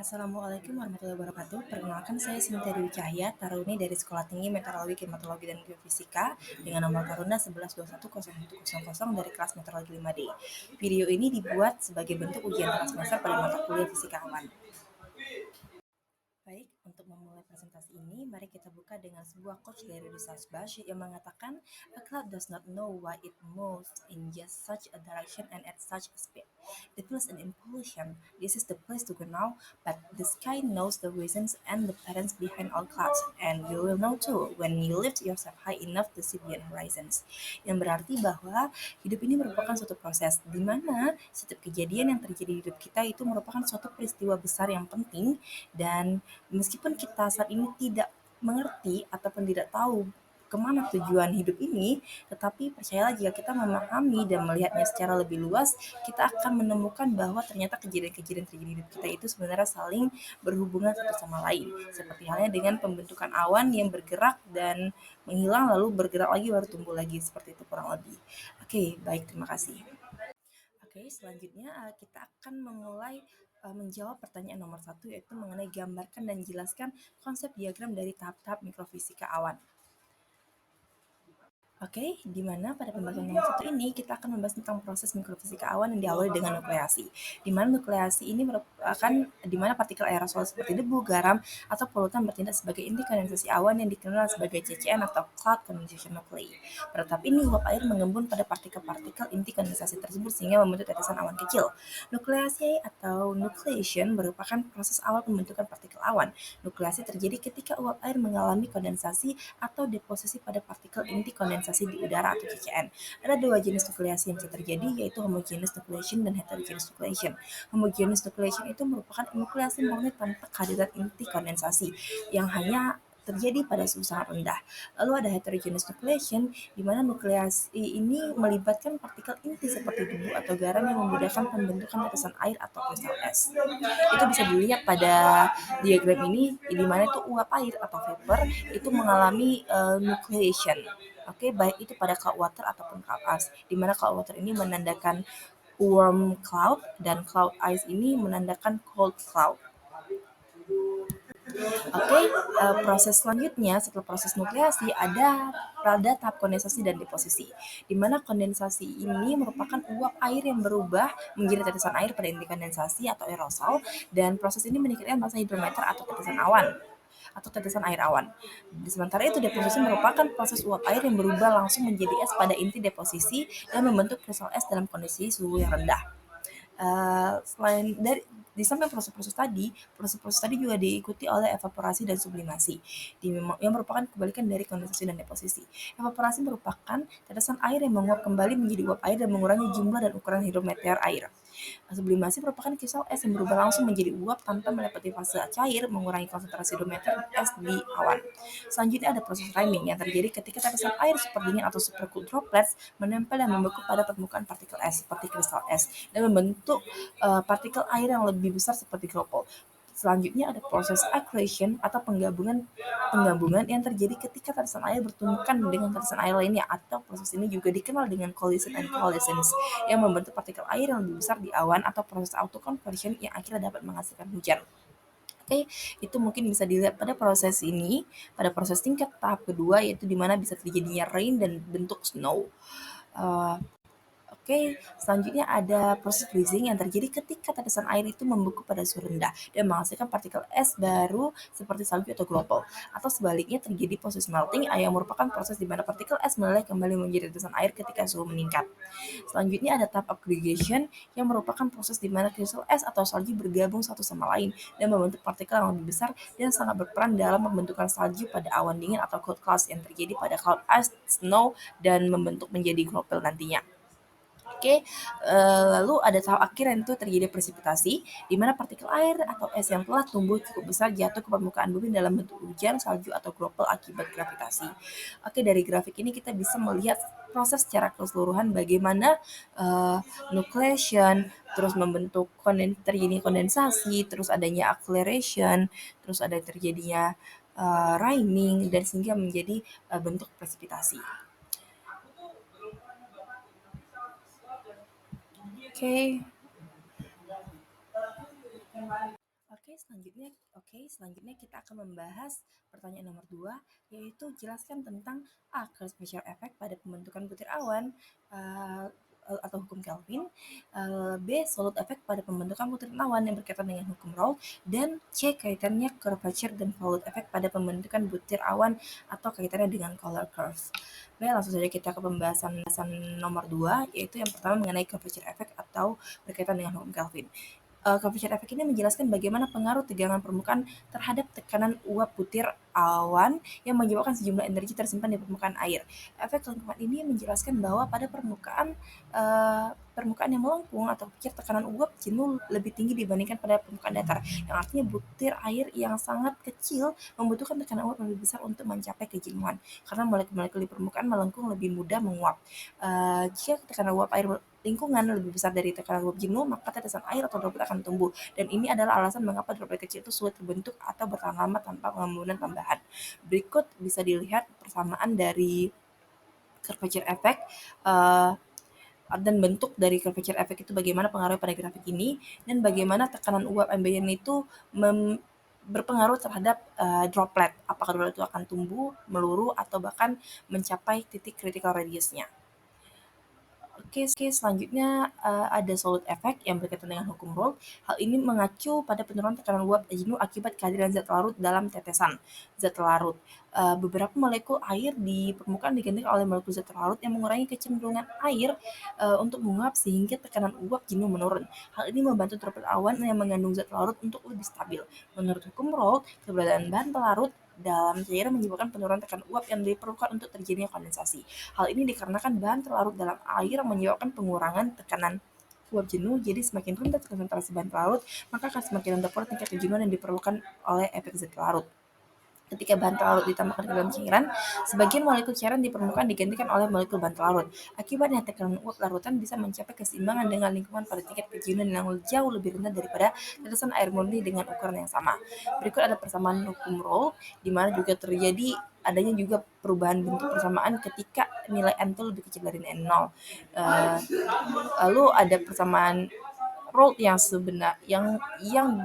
Assalamualaikum warahmatullahi wabarakatuh. Perkenalkan saya Sinta Dewi Cahya, Taruni dari Sekolah Tinggi Meteorologi, Klimatologi, dan Geofisika dengan nomor taruna 11210100 dari kelas Meteorologi 5D. Video ini dibuat sebagai bentuk ujian tengah semester pada mata kuliah Fisika Awan. Baik, untuk memulai presentasi ini, mari kita buka dengan sebuah quotes dari Research Bash yang mengatakan, "A cloud does not know why it moves in just such a direction and at such a speed. It feels an impulsion. This is the place to go now, but the sky knows the reasons and the patterns behind all clouds, and you will know too when you lift yourself high enough to see beyond horizons." Yang berarti bahwa hidup ini merupakan suatu proses di mana setiap kejadian yang terjadi di hidup kita itu merupakan suatu peristiwa besar yang penting, dan meskipun kita saat ini tidak mengerti ataupun tidak tahu kemana tujuan hidup ini, tetapi percayalah jika kita memahami dan melihatnya secara lebih luas, kita akan menemukan bahwa ternyata kejadian-kejadian terjadi di hidup kita itu sebenarnya saling berhubungan satu sama lain. Seperti halnya dengan pembentukan awan yang bergerak dan menghilang lalu bergerak lagi baru tumbuh lagi, seperti itu kurang lebih. Oke, baik, terima kasih. Oke, selanjutnya kita akan memulai menjawab pertanyaan nomor satu, yaitu mengenai gambarkan dan jelaskan konsep diagram dari tahap-tahap mikrofisika awan. Oke, di mana pada pembahasan nomor satu ini kita akan membahas tentang proses mikrofisika awan yang diawali dengan nukleasi. Di mana nukleasi ini merupakan di mana partikel aerosol seperti debu, garam, atau polutan bertindak sebagai inti kondensasi awan yang dikenal sebagai CCN atau Cloud Condensation Nuclei. Pada tahap ini, uap air mengembun pada partikel-partikel inti kondensasi tersebut sehingga membentuk tetesan awan kecil. Nukleasi atau nucleation merupakan proses awal pembentukan partikel awan. Nukleasi terjadi ketika uap air mengalami kondensasi atau deposisi pada partikel inti kondensasi di udara atau CCN. Ada dua jenis nukleasi yang bisa terjadi, yaitu homogeneous nucleation dan heterogeneous nucleation. Homogeneous nucleation itu merupakan nukleasi murni tanpa kehadiran inti kondensasi yang hanya terjadi pada suhu sangat rendah. Lalu ada heterogeneous nucleation, di mana nukleasi ini melibatkan partikel inti seperti debu atau garam yang memudahkan pembentukan tetesan air atau kristal es. Itu bisa dilihat pada diagram ini, di mana itu uap air atau vapor itu mengalami nucleation. Oke, baik itu pada cloud water ataupun cloud ice, di mana cloud water ini menandakan warm cloud dan cloud ice ini menandakan cold cloud. Oke, proses selanjutnya setelah proses nukleasi ada pada tahap kondensasi dan deposisi, di mana kondensasi ini merupakan uap air yang berubah menjadi tetesan air pada inti kondensasi atau aerosol, dan proses ini meningkatkan massa hidrometer atau tetesan awan atau tetesan air awan. Sementara itu, deposisi merupakan proses uap air yang berubah langsung menjadi es pada inti deposisi dan membentuk kristal es dalam kondisi suhu yang rendah. Selain dari di samping proses-proses tadi juga diikuti oleh evaporasi dan sublimasi, yang merupakan kebalikan dari kondensasi dan deposisi. Evaporasi merupakan tetesan air yang menguap kembali menjadi uap air dan mengurangi jumlah dan ukuran hidrometer air. Sublimasi merupakan kristal es yang berubah langsung menjadi uap tanpa melewati fase cair, mengurangi konsentrasi hidrometer es di awan. Selanjutnya ada proses priming yang terjadi ketika tetesan air super dingin atau supercooled droplets menempel dan membeku pada permukaan partikel es seperti kristal es dan membentuk partikel air yang lebih besar seperti droplet. Selanjutnya ada proses accretion atau penggabungan yang terjadi ketika tetesan air bertumbukan dengan tetesan air lainnya, atau proses ini juga dikenal dengan collision and coalescence yang membentuk partikel air yang lebih besar di awan, atau proses autoconversion yang akhirnya dapat menghasilkan hujan. Oke, itu mungkin bisa dilihat pada proses ini, pada proses tingkat tahap kedua, yaitu di mana bisa terjadinya rain dan bentuk snow. Uh, Oke, selanjutnya ada proses freezing yang terjadi ketika tetesan air itu membeku pada suhu rendah dan menghasilkan partikel es baru seperti salju atau gropel. Atau sebaliknya terjadi proses melting yang merupakan proses di mana partikel es meleleh kembali menjadi tetesan air ketika suhu meningkat. Selanjutnya ada tahap aggregation yang merupakan proses di mana kristal es atau salju bergabung satu sama lain dan membentuk partikel yang lebih besar dan sangat berperan dalam pembentukan salju pada awan dingin atau cold clouds yang terjadi pada cloud ice, snow, dan membentuk menjadi gropel nantinya. Oke, lalu ada tahap akhir yang itu terjadi presipitasi, di mana partikel air atau es yang telah tumbuh cukup besar jatuh ke permukaan bumi dalam bentuk hujan, salju, atau gropel akibat gravitasi. Oke, dari grafik ini kita bisa melihat proses secara keseluruhan bagaimana nucleation, terus membentuk terjadinya kondensasi, terus adanya acceleration, terus ada terjadinya raining, dan sehingga menjadi bentuk presipitasi. Oke. Oke, selanjutnya kita akan membahas pertanyaan nomor 2, yaitu jelaskan tentang A. Curvature effect pada pembentukan butir awan atau hukum Kelvin, B. Solid effect pada pembentukan butir awan yang berkaitan dengan hukum Raoult, dan C. Kaitannya curvature dan Foucault effect pada pembentukan butir awan atau kaitannya dengan color curve. Baik, langsung saja kita ke pembahasan nomor 2, yaitu yang pertama mengenai curvature effect atau berkaitan dengan hukum Kelvin. Curvature effect ini menjelaskan bagaimana pengaruh tegangan permukaan terhadap tekanan uap butir awan yang menyebabkan sejumlah energi tersimpan di permukaan air. Efek lengkungan ini menjelaskan bahwa pada permukaan yang melengkung atau kecil, tekanan uap jenuh lebih tinggi dibandingkan pada permukaan datar, yang artinya butir air yang sangat kecil membutuhkan tekanan uap lebih besar untuk mencapai kejenuhan, karena molekul-molekul di permukaan melengkung lebih mudah menguap. Jika tekanan uap air lingkungan lebih besar dari tekanan uap jenuh, maka tetesan air atau droplet akan tumbuh. Dan ini adalah alasan mengapa droplet kecil itu sulit terbentuk atau bertahan lama tanpa pengambunan tambahan. Berikut bisa dilihat persamaan dari curvature effect dan bentuk dari curvature effect itu bagaimana pengaruh pada grafik ini, dan bagaimana tekanan uap ambien itu berpengaruh terhadap droplet. Apakah droplet itu akan tumbuh, meluruh, atau bahkan mencapai titik critical radiusnya. Oke, selanjutnya ada solid effect yang berkaitan dengan hukum Raoult. Hal ini mengacu pada penurunan tekanan uap jenuh akibat kehadiran zat larut dalam tetesan zat larut. Beberapa molekul air di permukaan digantikan oleh molekul zat larut yang mengurangi kecenderungan air untuk menguap sehingga tekanan uap jenuh menurun. Hal ini membantu droplet awan yang mengandung zat larut untuk lebih stabil. Menurut hukum Raoult, keberadaan bahan pelarut dalam cairan menyebabkan penurunan tekanan uap yang diperlukan untuk terjadinya kondensasi. Hal ini dikarenakan bahan terlarut dalam air menyebabkan pengurangan tekanan uap jenuh, jadi semakin rendah konsentrasi bahan pelarut, maka akan semakin rendah pula tingkat kejenuhan yang diperlukan oleh efek zat larut. Ketika bahan pelarut ditambahkan ke dalam cairan, sebagian molekul cairan di permukaan digantikan oleh molekul bahan pelarut. Akibatnya tekanan uap larutan bisa mencapai keseimbangan dengan lingkungan pada tingkat kejenuhan yang jauh lebih rendah daripada tetesan air murni dengan ukuran yang sama. Berikut ada persamaan hukum Raoult, di mana juga terjadi adanya juga perubahan bentuk persamaan ketika nilai n itu lebih kecil dari n0. Lalu ada persamaan Raoult yang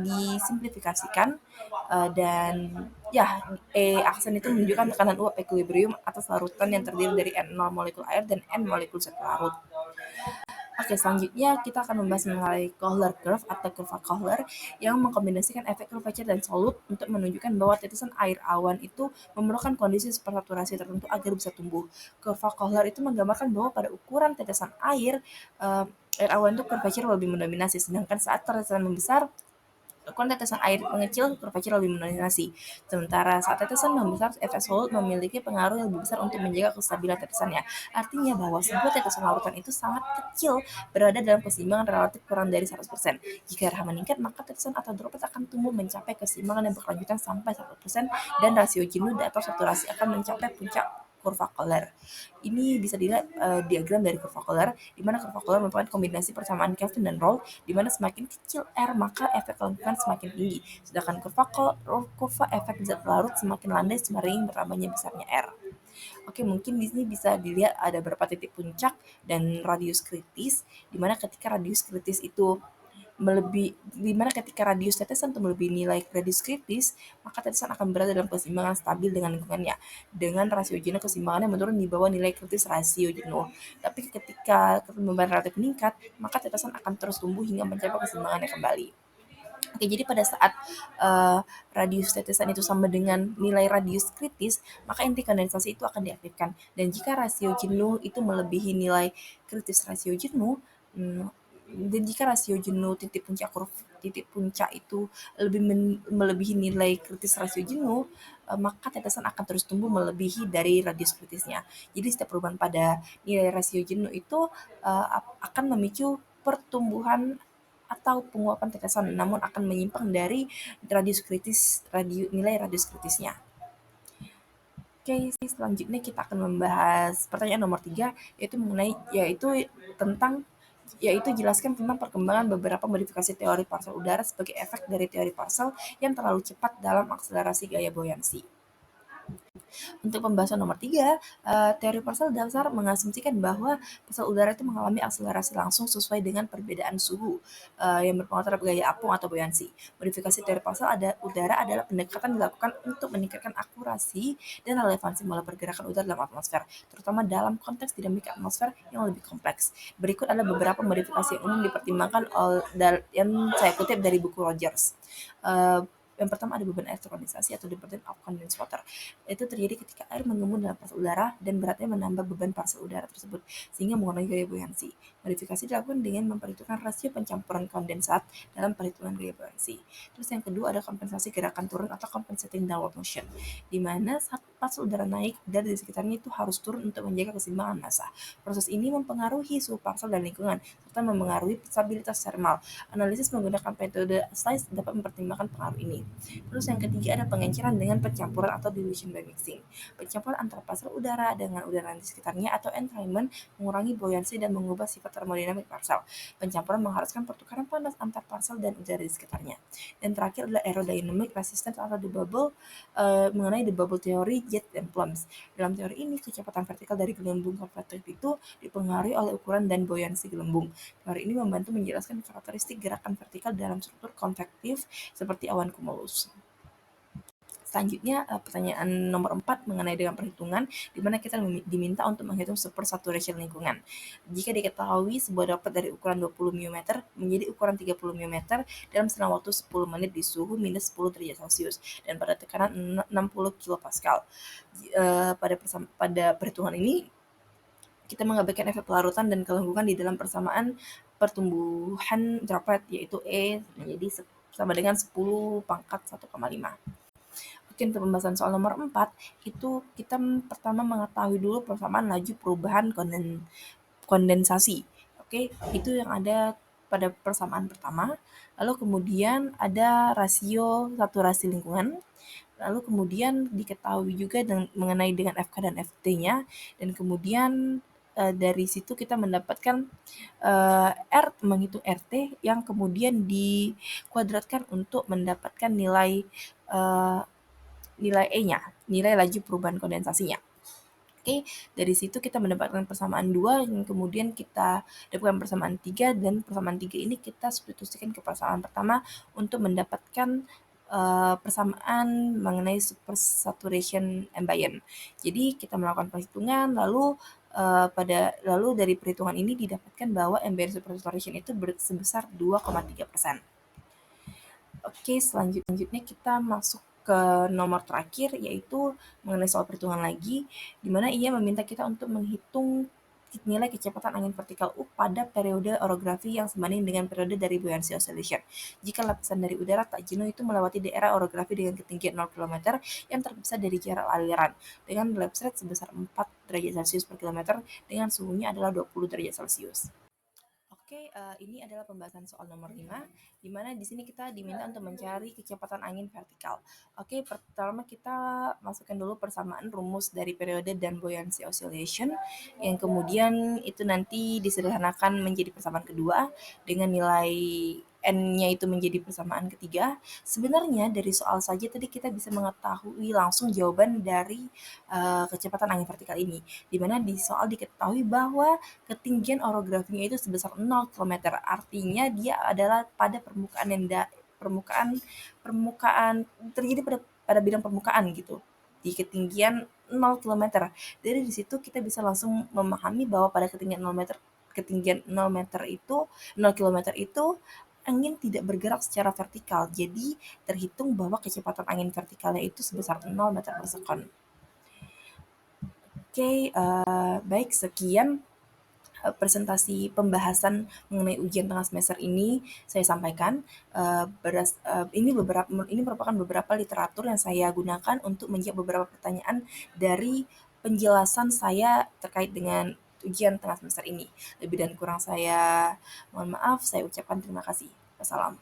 disimplifikasikan, dan ya aksen itu menunjukkan tekanan uap equilibrium atas larutan yang terdiri dari N0 molekul air dan N molekul zat larut. Oke, selanjutnya kita akan membahas mengenai Kohler curve atau kurva Kohler yang mengkombinasikan efek curvature dan solute untuk menunjukkan bahwa tetesan air awan itu memerlukan kondisi supersaturasi tertentu agar bisa tumbuh. Kurva Kohler itu menggambarkan bahwa pada ukuran tetesan air awan itu curvature lebih mendominasi, sedangkan saat tetesan membesar, ukuran tetesan air mengecil, curvature lebih mendominasi. Sementara saat tetesan membesar, efek solute memiliki pengaruh yang lebih besar untuk menjaga kestabilan tetesannya. Artinya bahwa sebuah tetesan larutan itu sangat kecil, berada dalam keseimbangan relatif kurang dari 100%. Jika RH meningkat, maka tetesan atau droplet akan tumbuh mencapai keseimbangan yang berkelanjutan sampai 100%, dan rasio jenuh atau saturasi akan mencapai puncak kurva Kohler. Ini bisa dilihat diagram dari kurva Kohler, di mana kurva Kohler merupakan kombinasi persamaan Kelvin dan Raoult, di mana semakin kecil R maka efek lengkungan semakin tinggi, sedangkan kurva efek zat larut semakin landai seiring bertambahnya besarnya R. Oke, mungkin di sini bisa dilihat ada beberapa titik puncak dan radius kritis, di mana ketika radius kritis itu ketika radius tetesan itu melebihi nilai radius kritis, maka tetesan akan berada dalam keseimbangan stabil dengan lingkungannya, dengan rasio jenuh keseimbangannya menurun di bawah nilai kritis rasio jenuh. Tapi ketika kelembaban relatif meningkat, maka tetesan akan terus tumbuh hingga mencapai keseimbangannya kembali. Oke, jadi pada saat radius tetesan itu sama dengan nilai radius kritis, maka inti kondensasi itu akan diaktifkan. Dan jika rasio jenuh itu melebihi nilai kritis rasio jenuh, dan jika rasio jenuh titik puncak itu melebihi nilai kritis rasio jenuh, maka tetesan akan terus tumbuh melebihi dari radius kritisnya. Jadi setiap perubahan pada nilai rasio jenuh itu akan memicu pertumbuhan atau penguapan tetesan, namun akan menyimpang dari nilai radius kritisnya. Oke, selanjutnya kita akan membahas pertanyaan nomor 3, yaitu jelaskan tentang perkembangan beberapa modifikasi teori parsel udara sebagai efek dari teori parsel yang terlalu cepat dalam akselerasi gaya buoyancy. Untuk pembahasan nomor 3, teori partial dasar mengasumsikan bahwa partikel udara itu mengalami akselerasi langsung sesuai dengan perbedaan suhu yang berpengaruh terhadap gaya apung atau buoyancy. Modifikasi teori partial udara adalah pendekatan dilakukan untuk meningkatkan akurasi dan relevansi pola pergerakan udara dalam atmosfer, terutama dalam konteks dinamika atmosfer yang lebih kompleks. Berikut adalah beberapa modifikasi yang umum dipertimbangkan yang saya kutip dari buku Rogers. Eh, yang pertama ada beban air terkondensasi atau the burden of condensed water. Itu terjadi ketika air mengembun dalam partikel udara dan beratnya menambah beban partikel udara tersebut sehingga mengurangi gaya buoyancy. Modifikasi dilakukan dengan memperhitungkan rasio pencampuran kondensat dalam perhitungan gaya buoyancy. Terus yang kedua ada kompensasi gerakan turun atau compensating downward motion, di mana saat partikel udara naik, udara di sekitarnya itu harus turun untuk menjaga keseimbangan massa. Proses ini mempengaruhi suhu partikel dan lingkungan serta mempengaruhi stabilitas thermal. Analisis menggunakan metode slice dapat mempertimbangkan pengaruh ini. Terus yang ketiga ada pengenceran dengan pencampuran atau dilution by mixing. Pencampuran antara partikel udara dengan udara di sekitarnya atau entrainment mengurangi buoyancy dan mengubah sifat termodinamik partikel. Pencampuran mengharuskan pertukaran panas antar partikel dan udara di sekitarnya. Dan terakhir adalah aerodynamic resistance atau the bubble, mengenai the bubble theory jet and plumes. Dalam teori ini, kecepatan vertikal dari gelembung konvektif itu dipengaruhi oleh ukuran dan buoyancy gelembung. Teori ini membantu menjelaskan karakteristik gerakan vertikal dalam struktur konvektif seperti awan cumulus. Selanjutnya pertanyaan nomor 4 mengenai dengan perhitungan, di mana kita diminta untuk menghitung super saturation lingkungan. Jika diketahui sebuah droplet dari ukuran 20 mm menjadi ukuran 30 mm dalam selang waktu 10 menit di suhu minus 10 derajat Celcius dan pada tekanan 60 kilopascal. Pada perhitungan ini kita mengabaikan efek pelarutan dan kelangsungan di dalam persamaan pertumbuhan droplet, yaitu E menjadi sama dengan 10 pangkat 1,5. Oke, untuk pembahasan soal nomor 4, itu kita pertama mengetahui dulu persamaan laju perubahan kondensasi. Oke, itu yang ada pada persamaan pertama. Lalu kemudian ada rasio saturasi lingkungan. Lalu kemudian diketahui juga mengenai dengan FK dan FT-nya. Dan kemudian dari situ kita mendapatkan menghitung RT yang kemudian dikuadratkan untuk mendapatkan nilai E-nya, nilai laju perubahan kondensasinya. Oke, dari situ kita mendapatkan persamaan 2 yang kemudian kita dapatkan persamaan 3 dan persamaan 3 ini kita substitusikan ke persamaan pertama untuk mendapatkan persamaan mengenai super saturation ambient. Jadi kita melakukan perhitungan lalu dari perhitungan ini didapatkan bahwa ambient super saturation itu sebesar 2,3%. Oke, selanjutnya kita masuk ke nomor terakhir, yaitu mengenai soal perhitungan lagi, di mana ia meminta kita untuk menghitung nilai kecepatan angin vertikal U pada periode orografi yang sebanding dengan periode dari buoyancy oscillation. Jika lapisan dari udara tak jenuh itu melewati daerah orografi dengan ketinggian 0 km yang terpisah dari jarak aliran, dengan lapse rate sebesar 4 derajat Celcius per kilometer dengan suhunya adalah 20 derajat Celcius. Oke, ini adalah pembahasan soal nomor 5, di mana di sini kita diminta untuk mencari kecepatan angin vertikal. Oke, pertama kita masukkan dulu persamaan rumus dari periode dan buoyancy oscillation, yang kemudian itu nanti disederhanakan menjadi persamaan kedua dengan nilai N-nya itu menjadi persamaan ketiga. Sebenarnya dari soal saja tadi kita bisa mengetahui langsung jawaban dari kecepatan angin vertikal ini, di mana di soal diketahui bahwa ketinggian orografinya itu sebesar 0 km. Artinya dia adalah pada permukaan permukaan terjadi pada bidang permukaan gitu. Di ketinggian 0 km. Dari situ kita bisa langsung memahami bahwa pada ketinggian 0 meter itu 0 km itu angin tidak bergerak secara vertikal. Jadi terhitung bahwa kecepatan angin vertikalnya itu sebesar 0 meter per second. Oke, baik, sekian presentasi pembahasan mengenai ujian tengah semester ini saya sampaikan. Ini merupakan beberapa literatur yang saya gunakan untuk menjawab beberapa pertanyaan dari penjelasan saya terkait dengan ujian tengah semester ini. Lebih dan kurang saya mohon maaf, saya ucapkan terima kasih. Wassalam.